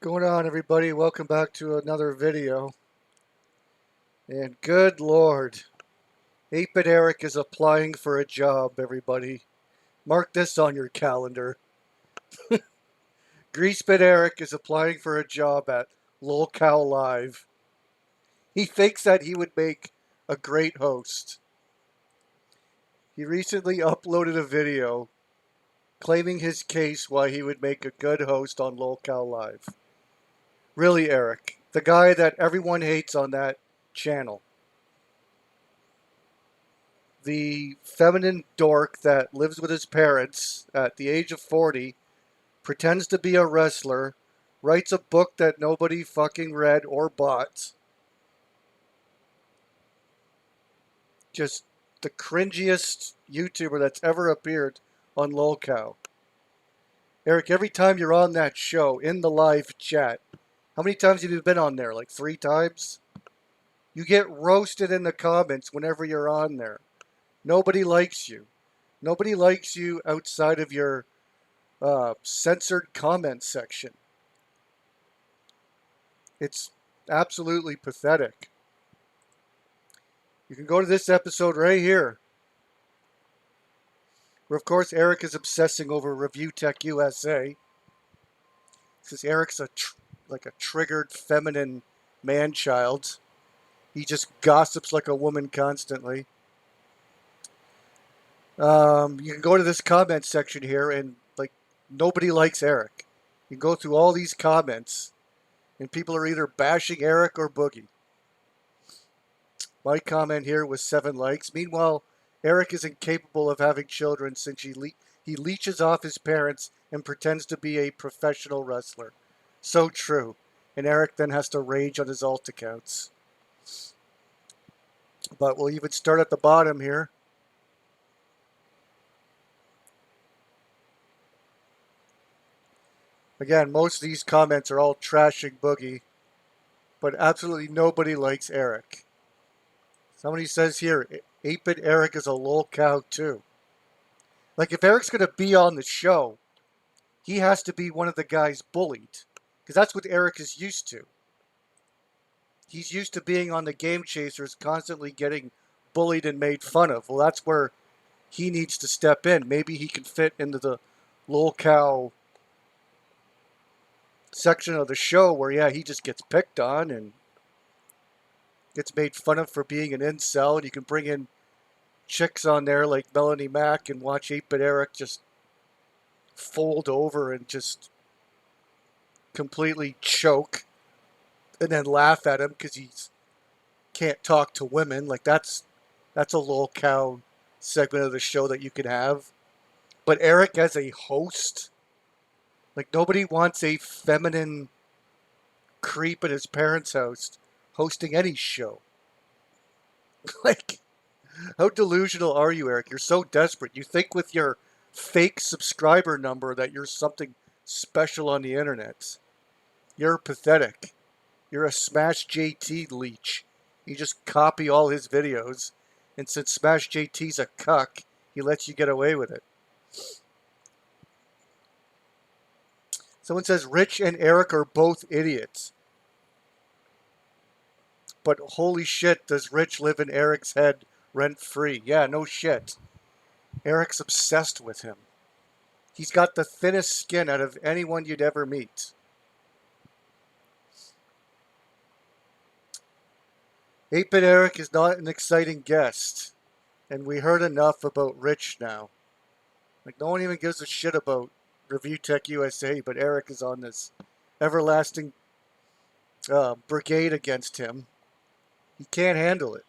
Going on, everybody? Welcome back to another video. And good lord, 8-Bit Eric is applying for a job, everybody. Mark this on your calendar. Greasebit Eric is applying for a job at LolcowLive. He thinks that he would make a great host. He recently uploaded a video claiming his case why he would make a good host on LolcowLive. Really, Eric, the guy that everyone hates on that channel. The feminine dork that lives with his parents at the age of 40, pretends to be a wrestler, writes a book that nobody fucking read or bought. Just the cringiest YouTuber that's ever appeared on Lolcow. Eric, every time you're on that show, in the live chat, how many times have you been on there? Like 3 times? You get roasted in the comments whenever you're on there. Nobody likes you. Nobody likes you outside of your censored comment section. It's absolutely pathetic. You can go to this episode right here, where of course Eric is obsessing over Review Tech USA. Because Eric's like a triggered feminine man-child. He just gossips like a woman constantly. You can go to this comment section here, and like nobody likes Eric. You go through all these comments, and people are either bashing Eric or Boogie. My comment here was 7 likes. Meanwhile, Eric is incapable of having children since he leeches off his parents and pretends to be a professional wrestler. So true. And Eric then has to rage on his alt accounts. But we'll even start at the bottom here. Again, most of these comments are all trashing Boogie, but absolutely nobody likes Eric. Somebody says here, 8-Bit Eric is a lolcow too. Like, if Eric's going to be on the show, he has to be one of the guys bullied. Because that's what Eric is used to. He's used to being on the Game Chasers, constantly getting bullied and made fun of. Well, that's where he needs to step in. Maybe he can fit into the lolcow section of the show where, yeah, he just gets picked on and gets made fun of for being an incel. And you can bring in chicks on there like Melanie Mack and watch 8-Bit Eric just fold over and just completely choke and then laugh at him because he can't talk to women. Like, that's a lolcow segment of the show that you can have. But Eric as a host, like, nobody wants a feminine creep at his parents' house hosting any show. Like, how delusional are you, Eric? You're so desperate. You think with your fake subscriber number that you're something special on the internet. You're pathetic. You're a Smash JT leech. You just copy all his videos, and since Smash JT's a cuck, he lets you get away with it. Someone says Rich and Eric are both idiots. But holy shit, does Rich live in Eric's head rent-free? Yeah, no shit. Eric's obsessed with him. He's got the thinnest skin out of anyone you'd ever meet. 8-Bit Eric is not an exciting guest. And we heard enough about Rich now. Like, no one even gives a shit about Review Tech USA, but Eric is on this everlasting brigade against him. He can't handle it.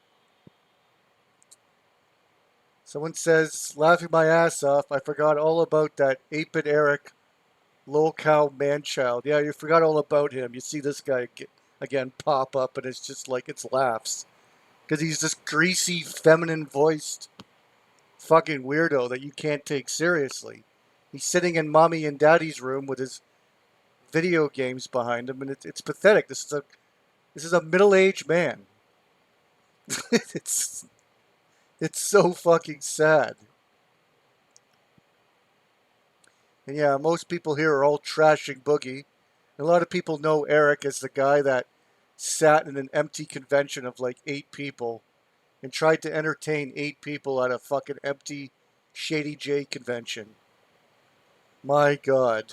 Someone says, laughing my ass off, I forgot all about that 8-Bit Eric lolcow man-child. Yeah, you forgot all about him. You see this guy again pop up, and it's just like, it's laughs. Because he's this greasy, feminine-voiced fucking weirdo that you can't take seriously. He's sitting in mommy and daddy's room with his video games behind him, and it's pathetic. This is a middle-aged man. it's so fucking sad. And yeah, most people here are all trashing Boogie. A lot of people know Eric as the guy that sat in an empty convention of like 8 people and tried to entertain 8 people at a fucking empty Shady J convention. My God.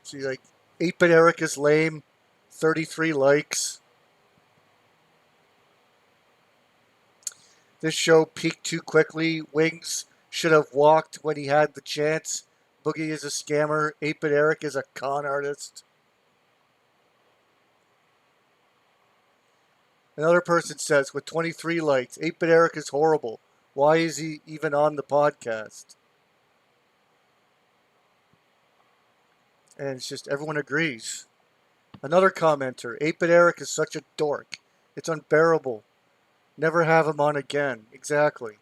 See, like, 8-Bit Eric is lame. 33 likes. This show peaked too quickly. Wings should have walked when he had the chance. Boogie is a scammer. 8-Bit Eric is a con artist. Another person says, with 23 likes, 8-Bit Eric is horrible. Why is he even on the podcast? And it's just everyone agrees. Another commenter, 8-Bit Eric is such a dork. It's unbearable. Never have him on again. Exactly.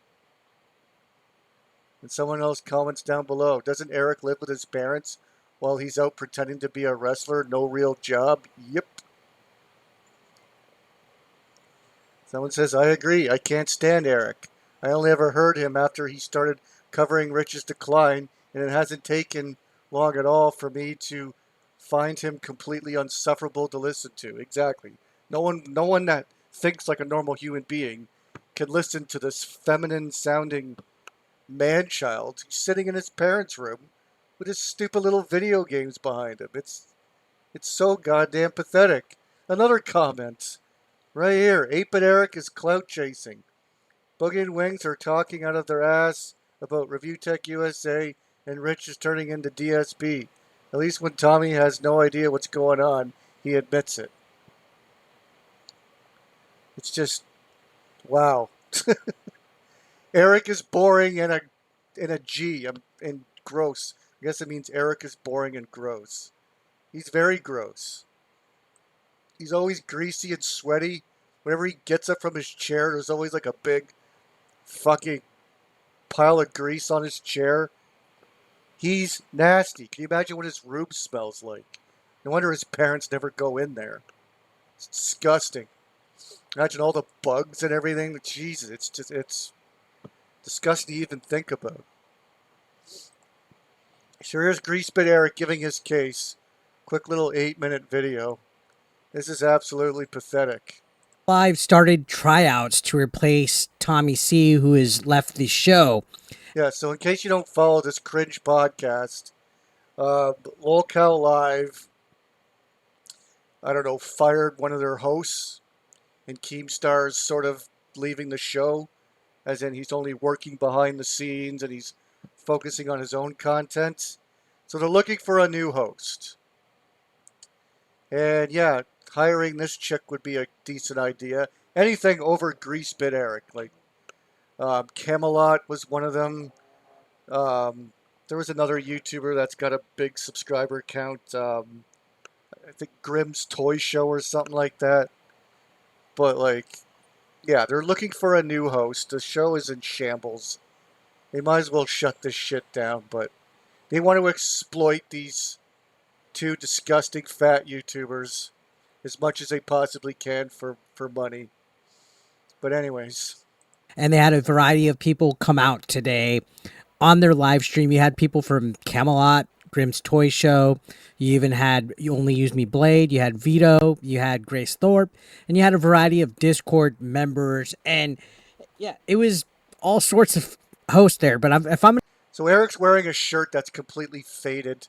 And someone else comments down below, doesn't Eric live with his parents while he's out pretending to be a wrestler? No real job? Yep. Someone says, I agree. I can't stand Eric. I only ever heard him after he started covering Rich's decline, and it hasn't taken long at all for me to find him completely insufferable to listen to. Exactly. No one that thinks like a normal human being can listen to this feminine sounding man child sitting in his parents' room with his stupid little video games behind him. It's so goddamn pathetic. Another comment. Right here, 8-Bit Eric is clout chasing. Boogie and Wings are talking out of their ass about Review Tech USA, and Rich is turning into DSP. At least when Tommy has no idea what's going on, he admits it. It's just, wow. Eric is boring and a G and gross. I guess it means Eric is boring and gross. He's very gross. He's always greasy and sweaty. Whenever he gets up from his chair, there's always like a big fucking pile of grease on his chair. He's nasty. Can you imagine what his room smells like? No wonder his parents never go in there. It's disgusting. Imagine all the bugs and everything. Jesus, it's disgusting to even think about. So here's Greasebit Eric giving his case. Quick little 8-minute video. This is absolutely pathetic. Live started tryouts to replace Tommy C, who has left the show. Yeah, so in case you don't follow this cringe podcast, LolcowLive, I don't know, fired one of their hosts, and Keemstar's sort of leaving the show, as in he's only working behind the scenes and he's focusing on his own content. So they're looking for a new host. And yeah, hiring this chick would be a decent idea. Anything over Greasebit Eric. Like, Camelot was one of them. There was another YouTuber that's got a big subscriber count. I think Grimm's Toy Show or something like that. But, like, yeah, they're looking for a new host. The show is in shambles. They might as well shut this shit down, but they want to exploit these two disgusting fat YouTubers as much as they possibly can for money. But anyways. And they had a variety of people come out today on their live stream. You had people from Camelot, Grimm's Toy Show. You even had You Only Use Me Blade. You had Vito. You had Grace Thorpe. And you had a variety of Discord members. And yeah, it was all sorts of hosts there. But if I'm So Eric's wearing a shirt that's completely faded.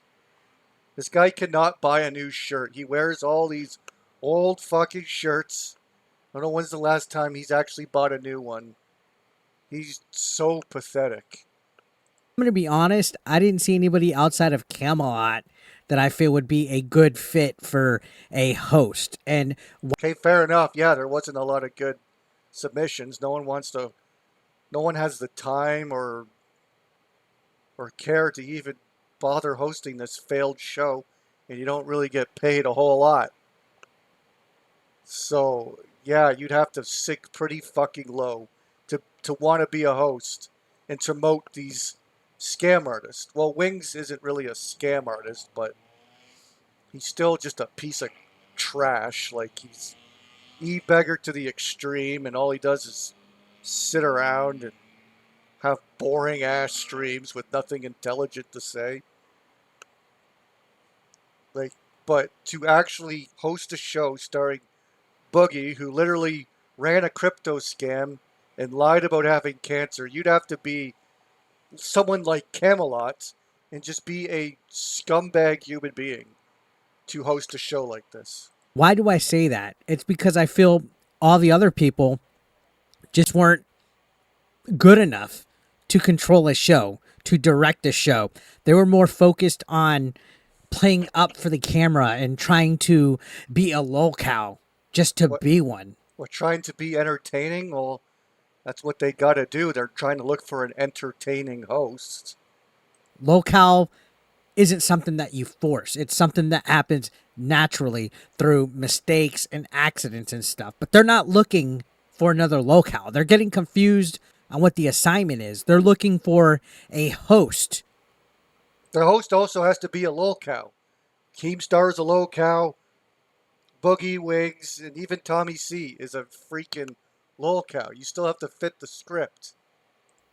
This guy cannot buy a new shirt. He wears all these old fucking shirts. I don't know when's the last time he's actually bought a new one. He's so pathetic. going to be honest, I didn't see anybody outside of Camelot that I feel would be a good fit for a host. And Okay, fair enough. Yeah, there wasn't a lot of good submissions. No one has the time or care to even bother hosting this failed show, and you don't really get paid a whole lot. So, yeah, you'd have to sink pretty fucking low to want to be a host and to promote these scam artists. Well, Wings isn't really a scam artist, but he's still just a piece of trash. Like, he's e-beggar to the extreme, and all he does is sit around and have boring ass streams with nothing intelligent to say. Like, but to actually host a show starring Boogie, who literally ran a crypto scam and lied about having cancer, you'd have to be someone like Camelot and just be a scumbag human being to host a show like this. Why do I say that? It's because I feel all the other people just weren't good enough to control a show, to direct a show. They were more focused on playing up for the camera and trying to be a lolcow just to What be one. we're trying to be entertaining, well, that's what they got to do. They're trying to look for an entertaining host. Lolcow isn't something that you force. It's something that happens naturally through mistakes and accidents and stuff. But they're not looking for another lolcow. They're getting confused on what the assignment is. They're looking for a host. The host also has to be a Lolcow. Keemstar's a Lolcow. Boogie Wiggs and even Tommy C is a freaking Lolcow. You still have to fit the script.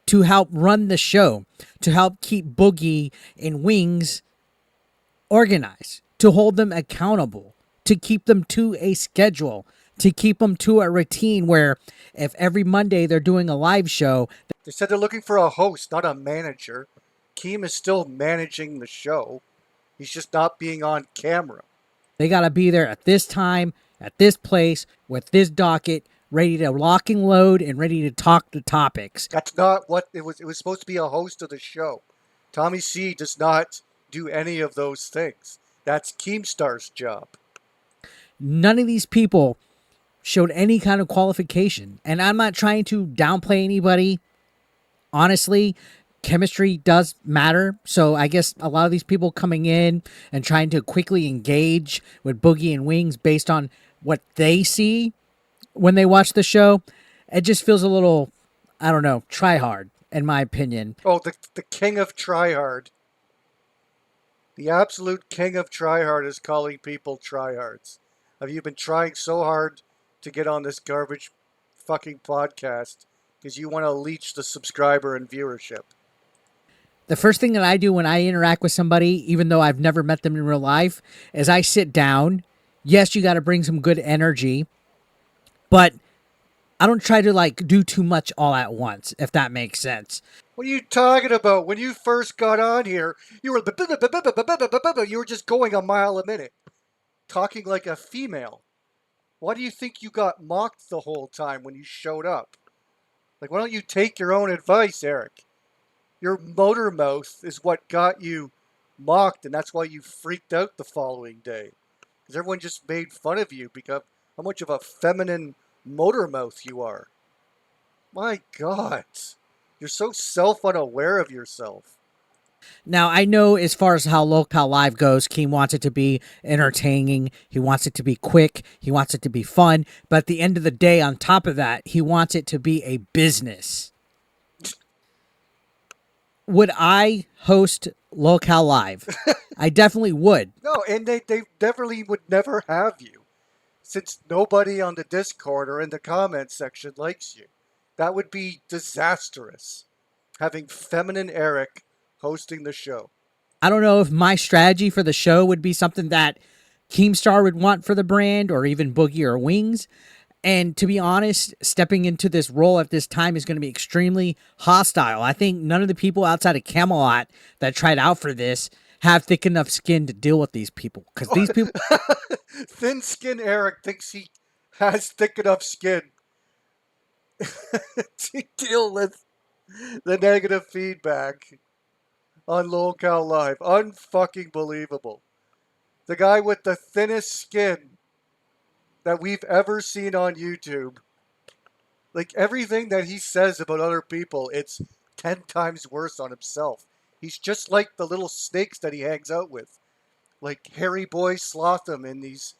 To help run the show, to help keep Boogie and Wings organized, to hold them accountable, to keep them to a schedule, to keep them to a routine where if every Monday they're doing a live show, They said they're looking for a host, not a manager. Keem is still managing the show. He's just not being on camera. they got to be there at this time, at this place, with this docket, ready to lock and load and ready to talk the topics. That's not what it was. It was supposed to be a host of the show. Tommy C does not do any of those things. That's Keemstar's job. None of these people showed any kind of qualification. And I'm not trying to downplay anybody. Honestly, chemistry does matter. So I guess a lot of these people coming in and trying to quickly engage with Boogie and Wings based on what they see when they watch the show, it just feels a little, I don't know, try hard, in my opinion. Oh, the king of tryhard. The absolute king of tryhard is calling people tryhards. Have you been trying so hard to get on this garbage fucking podcast because you want to leech the subscriber and viewership? The first thing that I do when I interact with somebody, even though I've never met them in real life, is I sit down. Yes, you got to bring some good energy, but I don't try to like do too much all at once, if that makes sense. What are you talking about? When you first got on here, you were just going a mile a minute, talking like a female. Why do you think you got mocked the whole time when you showed up? Like, why don't you take your own advice, Eric? Your motor mouth is what got you mocked, and that's why you freaked out the following day. Because everyone just made fun of you because how much of a feminine motor mouth you are. My God. You're so self-unaware of yourself. Now, I know as far as how LolcowLive goes, Keem wants it to be entertaining. He wants it to be quick. He wants it to be fun. But at the end of the day, on top of that, he wants it to be a business. Would I host LolcowLive? I definitely would. No, and they definitely would never have you. Since nobody on the Discord or in the comments section likes you. That would be disastrous. Having feminine Eric hosting the show. I don't know if my strategy for the show would be something that Keemstar would want for the brand or even Boogie or Wings. And to be honest, stepping into this role at this time is going to be extremely hostile. I think none of the people outside of Camelot that tried out for this have thick enough skin to deal with these people. Because these people... Thin skin Eric thinks he has thick enough skin to deal with the negative feedback on LolcowLive. Unfucking believable. The guy with the thinnest skin that we've ever seen on YouTube. Like everything that he says about other people, it's 10 times worse on himself. He's just like the little snakes that he hangs out with. Like Harry Boy Slotham and these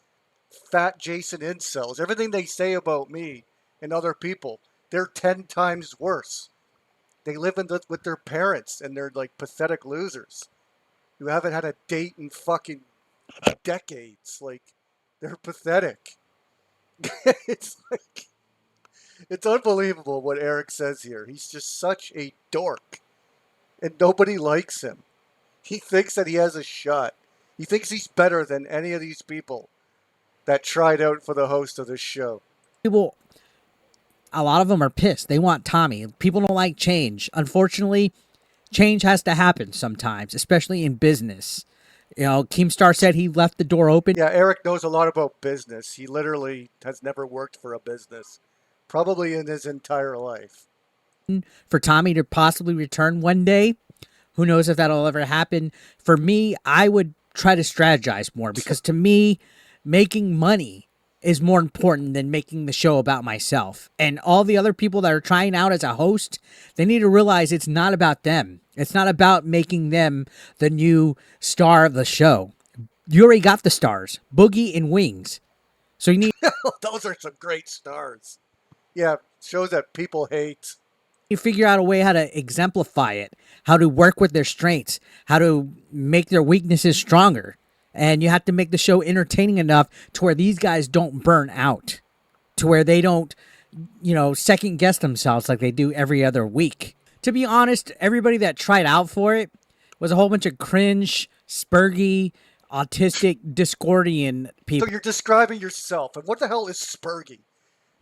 fat Jason incels. Everything they say about me and other people, they're 10 times worse. They live with their parents and they're like pathetic losers who haven't had a date in fucking decades. Like, they're pathetic. It's like It's unbelievable what Eric says here. He's just such a dork, and nobody likes him. He thinks that he has a shot. He thinks he's better than any of these people that tried out for the host of this show. People, a lot of them are pissed. They want Tommy. People don't like change. Unfortunately, change has to happen sometimes, especially in business. You know, Keemstar said he left the door open Yeah, Eric knows a lot about business. He literally has never worked for a business, probably in his entire life. for Tommy to possibly return one day. Who knows if that'll ever happen? For me, I would try to strategize more because to me, making money is more important than making the show about myself. And all the other people that are trying out as a host, they need to realize it's not about them. It's not about making them the new star of the show. You already got the stars, Boogie and Wings. So you need Those are some great stars. Yeah, shows that people hate. to figure out a way how to exemplify it, how to work with their strengths, how to make their weaknesses stronger. And you have to make the show entertaining enough to where these guys don't burn out, to where they don't, second guess themselves like they do every other week. To be honest, everybody that tried out for it was a whole bunch of cringe, spurgy, autistic, Discordian people. So you're describing yourself. And what the hell is spurgy?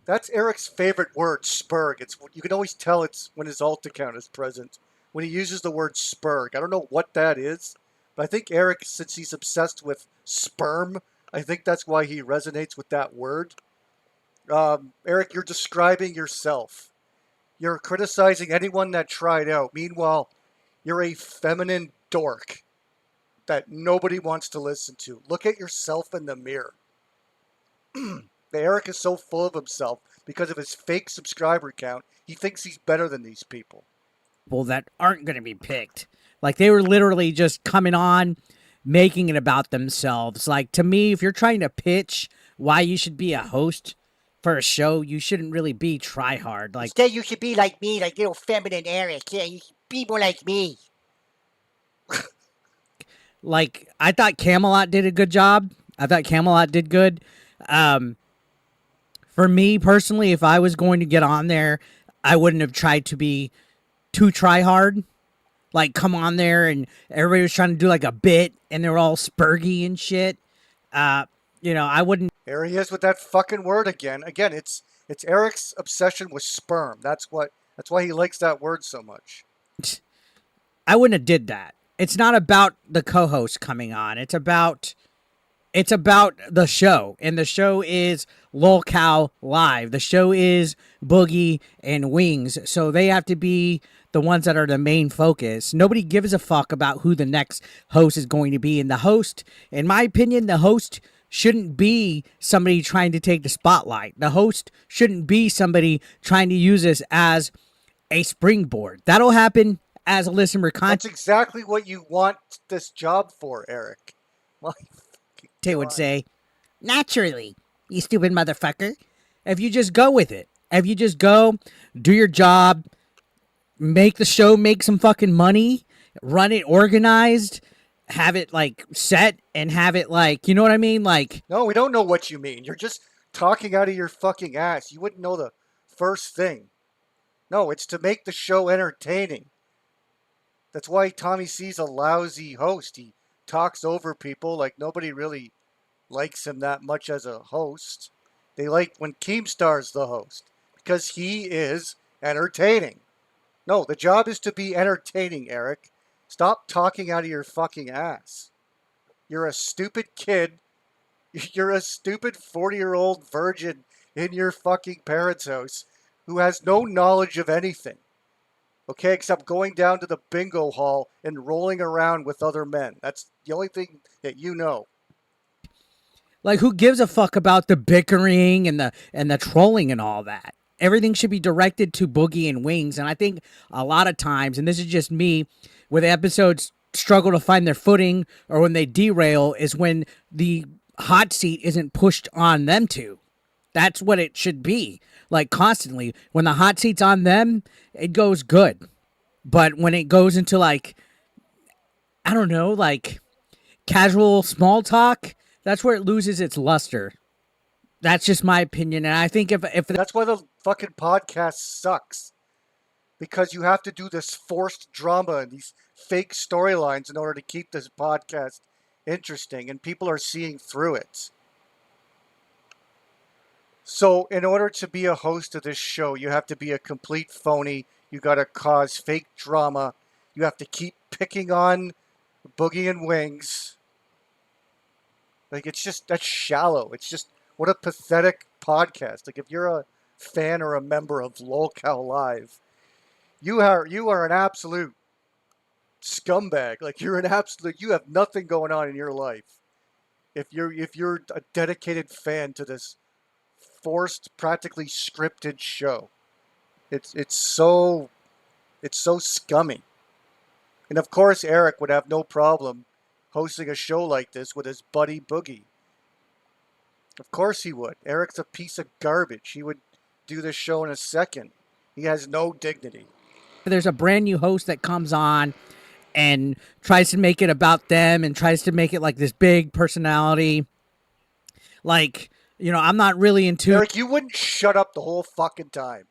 That's Eric's favorite word, spurg. It's you can always tell it's when his alt account is present. When he uses the word spurg. I don't know what that is, but I think Eric, since he's obsessed with sperm, I think that's why he resonates with that word. Eric, you're describing yourself. You're criticizing anyone that tried out. Meanwhile, you're a feminine dork that nobody wants to listen to. Look at yourself in the mirror. Eric is so full of himself because of his fake subscriber count. He thinks he's better than these people. That aren't going to be picked. Like they were literally just coming on, making it about themselves. Like to me, if you're trying to pitch why you should be a host for a show, you shouldn't really be try hard. Like Instead, you should be like me, like little feminine Eric. Yeah, you should be more like me. I thought Camelot did a good job. I thought Camelot did good. For me personally, if I was going to get on there, I wouldn't have tried to be too try hard. Like come on there and everybody was trying to do like a bit and they're all spurgy and shit. I wouldn't. Here he is with that fucking word again. Again, it's Eric's obsession with sperm. That's why he likes that word so much. I wouldn't have did that. It's not about the co-host coming on. It's about the show, and the show is LolcowLive. The show is Boogie and Wings, so they have to be the ones that are the main focus. Nobody gives a fuck about who the next host is going to be, and the host, in my opinion, the host shouldn't be somebody trying to take the spotlight. The host shouldn't be somebody trying to use this as a springboard. That'll happen as a listener content. That's exactly what you want this job for, Eric. My fucking They would God. say, naturally, you stupid motherfucker. If you just go with it, if you just go, do your job, make the show make some fucking money, run it organized, have it like set, and have it like, you know what I mean? Like, No, we don't know what you mean. You're just talking out of your fucking ass. You wouldn't know the first thing. No, it's to make the show entertaining. That's why Tommy C's a lousy host. He talks over people like nobody really likes him that much as a host. They like when Keemstar's the host because he is entertaining. No, the job is to be entertaining, Eric. Stop talking out of your fucking ass. You're a stupid kid. You're a stupid 40-year-old virgin in your fucking parents' house who has no knowledge of anything. Okay, except going down to the bingo hall and rolling around with other men. That's the only thing that you know. who gives a fuck about the bickering and the trolling and all that? Everything should be directed to Boogie and Wings, and I think a lot of times, and this is just me, where the episodes struggle to find their footing or when they derail is when the hot seat isn't pushed on them to. That's what it should be. Like constantly, when the hot seat's on them, it goes good. But when it goes into like, I don't know, like casual small talk, that's where it loses its luster. That's just my opinion. And I think if That's why the fucking podcast sucks because you have to do this forced drama and these fake storylines in order to keep this podcast interesting, and people are seeing through it. So, in order to be a host of this show, you have to be a complete phony. You got to cause fake drama. You have to keep picking on Boogie and Wings. Like, it's just, that's shallow. It's just, what a pathetic podcast. Like, if you're a fan or a member of LolcowLive, you are an absolute scumbag. Like, you're an absolute, you have nothing going on in your life. If you're a dedicated fan to this forced, practically scripted show. It's so scummy. And of course, Eric would have no problem hosting a show like this with his buddy Boogie. Of course he would. Eric's a piece of garbage. He would do this show in a second. He has no dignity. There's a brand new host that comes on and tries to make it about them and tries to make it like this big personality. Like, I'm not really into. Eric, you wouldn't shut up the whole fucking time.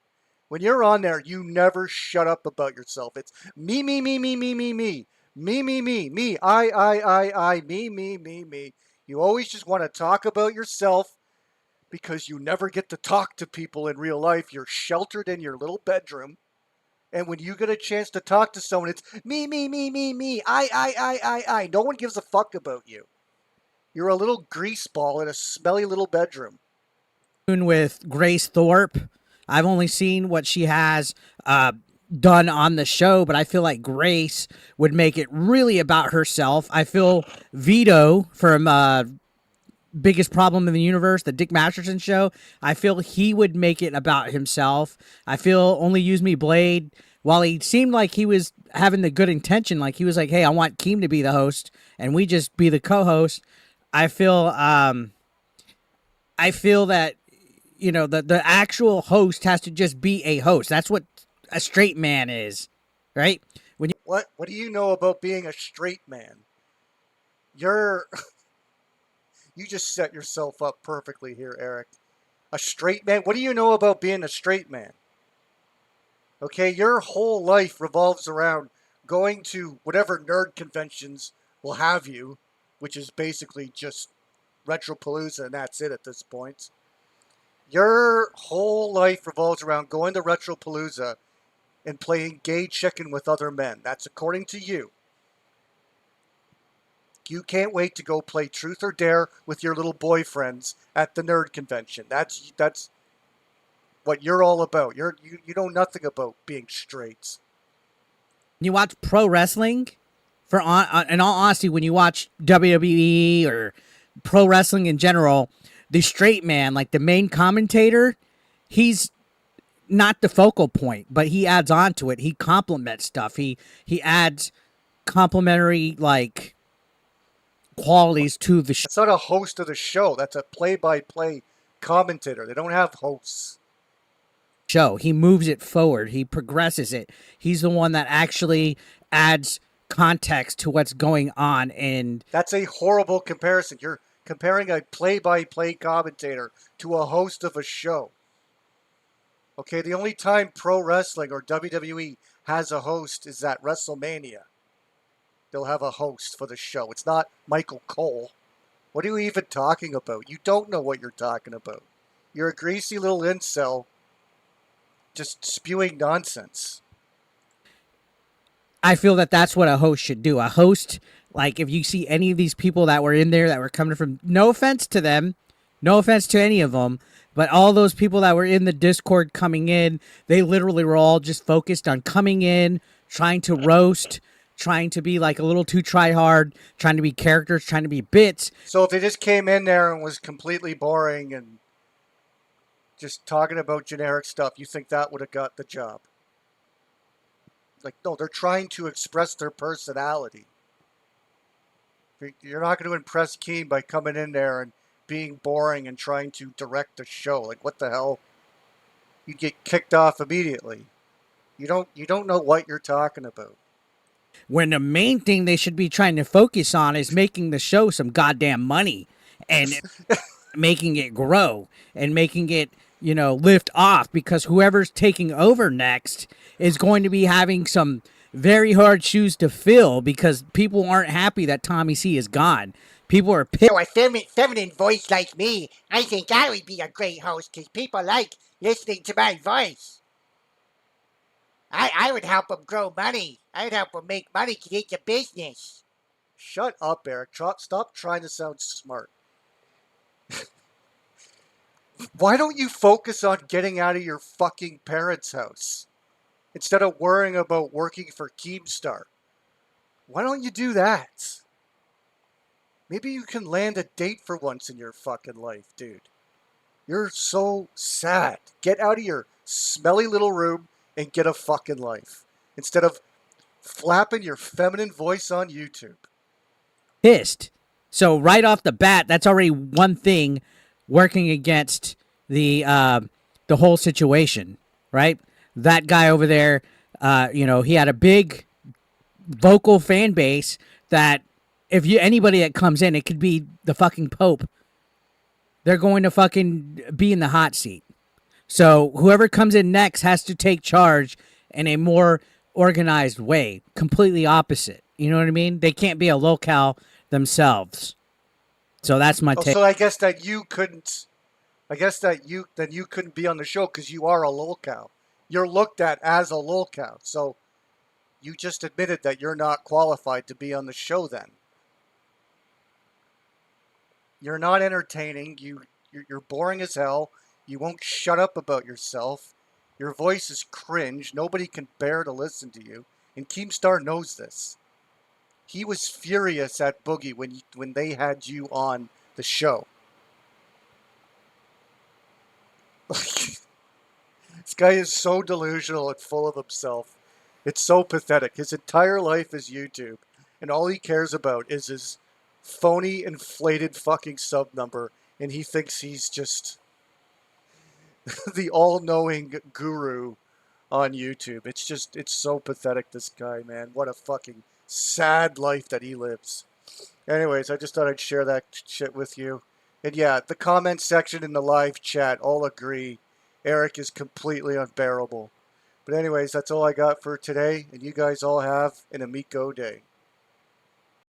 When you're on there, you never shut up about yourself. It's me, me, me, me, me, me, me. Me, me, me, me. I, me, me, me, me. You always just want to talk about yourself because you never get to talk to people in real life. You're sheltered in your little bedroom. And when you get a chance to talk to someone, it's me, me, me, me, me. I. No one gives a fuck about you. You're a little grease ball in a smelly little bedroom. With Grace Thorpe. I've only seen what she has done on the show, but I feel like Grace would make it really about herself. I feel Vito from Biggest Problem in the Universe, the Dick Masterson show, I feel he would make it about himself. I feel Only Use Me Blade, while he seemed like he was having the good intention, like he was like, hey, I want Keem to be the host and we just be the co-host. I feel that the actual host has to just be a host. That's what a straight man is, right? What do you know about being a straight man? You just set yourself up perfectly here, Eric. A straight man? What do you know about being a straight man? Okay, your whole life revolves around going to whatever nerd conventions will have you, which is basically just Retropalooza, and that's it at this point. Your whole life revolves around going to Retropalooza and playing gay chicken with other men. That's according to you. You can't wait to go play Truth or Dare with your little boyfriends at the nerd convention. That's what you're all about. You know nothing about being straight. You watch pro wrestling, in all honesty, when you watch WWE or pro wrestling in general, the straight man, like the main commentator, he's not the focal point, but he adds on to it. He complements stuff. He adds complimentary like qualities to the That's not a host of the show. That's a play-by-play commentator. They don't have hosts. show. He moves it forward. He progresses it. He's the one that actually adds context to what's going on. And that's a horrible comparison. You're comparing a play-by-play commentator to a host of a show. Okay, the only time pro wrestling or WWE has a host is at WrestleMania. They'll have a host for the show. It's not Michael Cole. What are you even talking about? You don't know what you're talking about. You're a greasy little incel just spewing nonsense. I feel that that's what a host should do. A host, like if you see any of these people that were in there that were coming from, no offense to them, no offense to any of them, but all those people that were in the Discord coming in, they literally were all just focused on coming in, trying to roast, trying to be like a little too try hard, trying to be characters, trying to be bits. So if they just came in there and was completely boring and just talking about generic stuff, you think that would have got the job? Like, no, they're trying to express their personality. You're not going to impress Keem by coming in there and being boring and trying to direct the show. Like, what the hell? You get kicked off immediately. You don't know what you're talking about. When the main thing they should be trying to focus on is making the show some goddamn money and making it grow and making it lift off, because whoever's taking over next is going to be having some very hard shoes to fill, because people aren't happy that Tommy C is gone. People are pissed. So a feminine voice like me, I think I would be a great host because people like listening to my voice. I would help them grow money. I would help them make money to get the business. Shut up, Eric. Stop trying to sound smart. Why don't you focus on getting out of your fucking parents' house instead of worrying about working for Keemstar? Why don't you do that? Maybe you can land a date for once in your fucking life, dude. You're so sad. Get out of your smelly little room and get a fucking life instead of flapping your feminine voice on YouTube. Pissed. So right off the bat, that's already one thing working against the whole situation, right? That guy over there, he had a big vocal fan base that if anybody that comes in, it could be the fucking Pope. They're going to fucking be in the hot seat. So whoever comes in next has to take charge in a more organized way, completely opposite. You know what I mean? They can't be a Lolcow themselves. So that's my take. So I guess that you couldn't. I guess that you couldn't be on the show because you are a Lolcow. You're looked at as a Lolcow. So you just admitted that you're not qualified to be on the show. Then you're not entertaining. You're boring as hell. You won't shut up about yourself. Your voice is cringe. Nobody can bear to listen to you. And Keemstar knows this. He was furious at Boogie when they had you on the show. This guy is so delusional and full of himself. It's so pathetic. His entire life is YouTube, and all he cares about is his phony, inflated fucking sub number, and he thinks he's just the all-knowing guru on YouTube. It's so pathetic, this guy, man. What a fucking sad life that he lives. Anyways, I just thought I'd share that shit with you. And yeah, the comment section in the live chat all agree Eric is completely unbearable. But anyways, that's all I got for today, and you guys all have an amigo day.